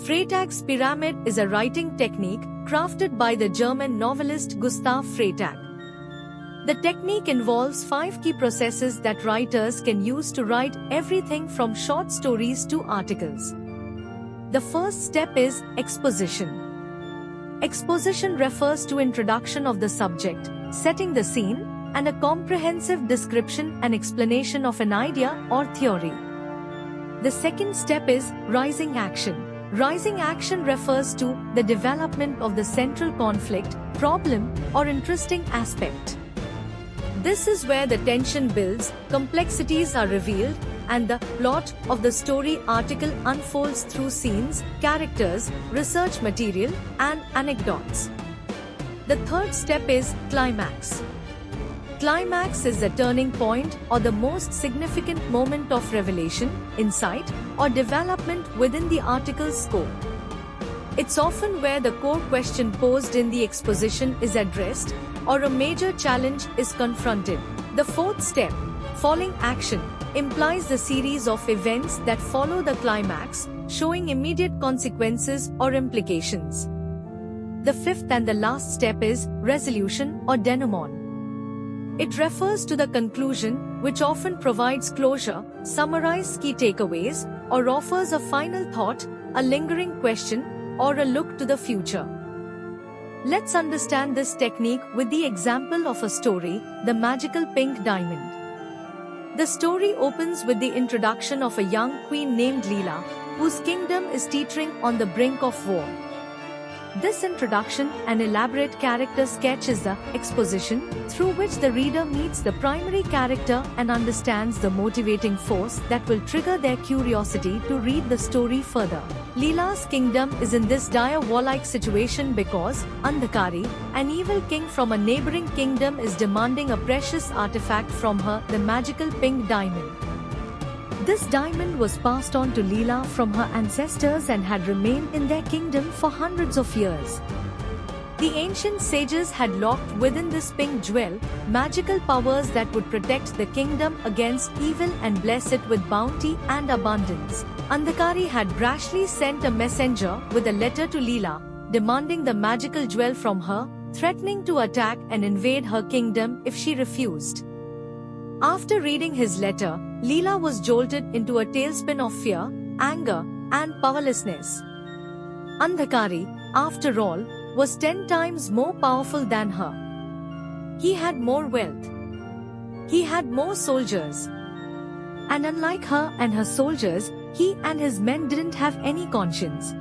Freytag's pyramid is a writing technique crafted by the German novelist Gustav Freytag. The technique involves 5 key processes that writers can use to write everything from short stories to articles. The first step is exposition. Exposition refers to introduction of the subject, setting the scene, and a comprehensive description and explanation of an idea or theory. The second step is rising action. Rising action refers to the development of the central conflict, problem, or interesting aspect. This is where the tension builds, complexities are revealed, and the plot of the story article unfolds through scenes, characters, research material, and anecdotes. The third step is climax. Climax is the turning point or the most significant moment of revelation, insight, or development within the article's scope. It's often where the core question posed in the exposition is addressed, or a major challenge is confronted. The fourth step, following action, implies the series of events that follow the climax, showing immediate consequences or implications. The fifth and the last step is resolution or denouement. It refers to the conclusion, which often provides closure, summarizes key takeaways, or offers a final thought, a lingering question, or a look to the future. Let's understand this technique with the example of a story, The Magical Pink Diamond. The story opens with the introduction of a young queen named Leela, whose kingdom is teetering on the brink of war. This introduction, an elaborate character sketch, is the exposition, through which the reader meets the primary character and understands the motivating force that will trigger their curiosity to read the story further. Leela's kingdom is in this dire warlike situation because Andhakari, an evil king from a neighboring kingdom, is demanding a precious artifact from her, the magical pink diamond. This diamond was passed on to Leela from her ancestors and had remained in their kingdom for hundreds of years. The ancient sages had locked within this pink jewel magical powers that would protect the kingdom against evil and bless it with bounty and abundance. Andhakari had rashly sent a messenger with a letter to Leela, demanding the magical jewel from her, threatening to attack and invade her kingdom if she refused. After reading his letter, Leela was jolted into a tailspin of fear, anger, and powerlessness. Andhakari, after all, was 10 times more powerful than her. He had more wealth. He had more soldiers. And unlike her and her soldiers, he and his men didn't have any conscience.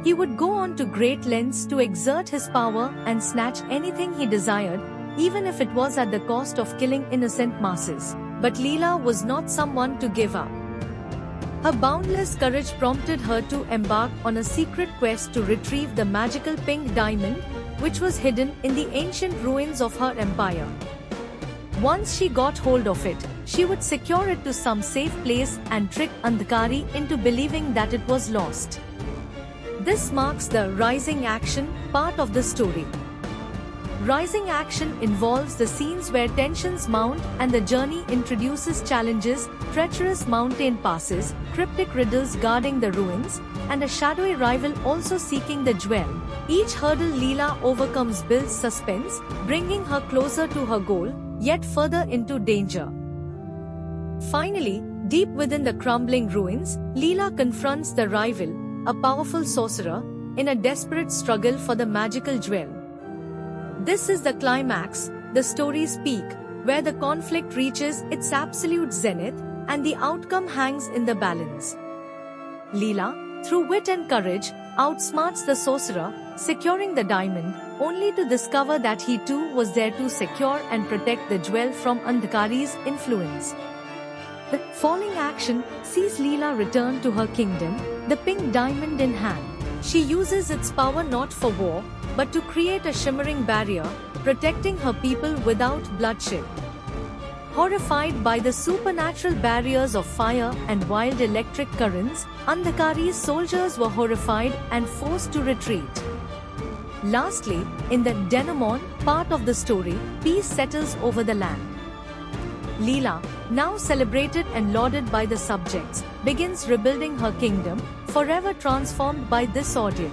He would go on to great lengths to exert his power and snatch anything he desired, even if it was at the cost of killing innocent masses. But Leela was not someone to give up. Her boundless courage prompted her to embark on a secret quest to retrieve the magical pink diamond, which was hidden in the ancient ruins of her empire. Once she got hold of it, she would secure it to some safe place and trick Andhakari into believing that it was lost. This marks the rising action part of the story. Rising action involves the scenes where tensions mount and the journey introduces challenges, treacherous mountain passes, cryptic riddles guarding the ruins, and a shadowy rival also seeking the jewel. Each hurdle Leela overcomes builds suspense, bringing her closer to her goal, yet further into danger. Finally, deep within the crumbling ruins, Leela confronts the rival, a powerful sorcerer, in a desperate struggle for the magical jewel. This is the climax, the story's peak, where the conflict reaches its absolute zenith, and the outcome hangs in the balance. Leela, through wit and courage, outsmarts the sorcerer, securing the diamond, only to discover that he too was there to secure and protect the jewel from Andhakari's influence. The falling action sees Leela return to her kingdom, the pink diamond in hand. She uses its power not for war, but to create a shimmering barrier, protecting her people without bloodshed. Horrified by the supernatural barriers of fire and wild electric currents, Andhakari's soldiers were horrified and forced to retreat. Lastly, in the denouement part of the story, peace settles over the land. Leela, now celebrated and lauded by the subjects, begins rebuilding her kingdom, forever transformed by this ordeal.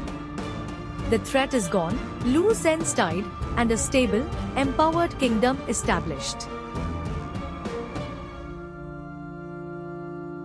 The threat is gone, loose ends tied, and a stable, empowered kingdom established.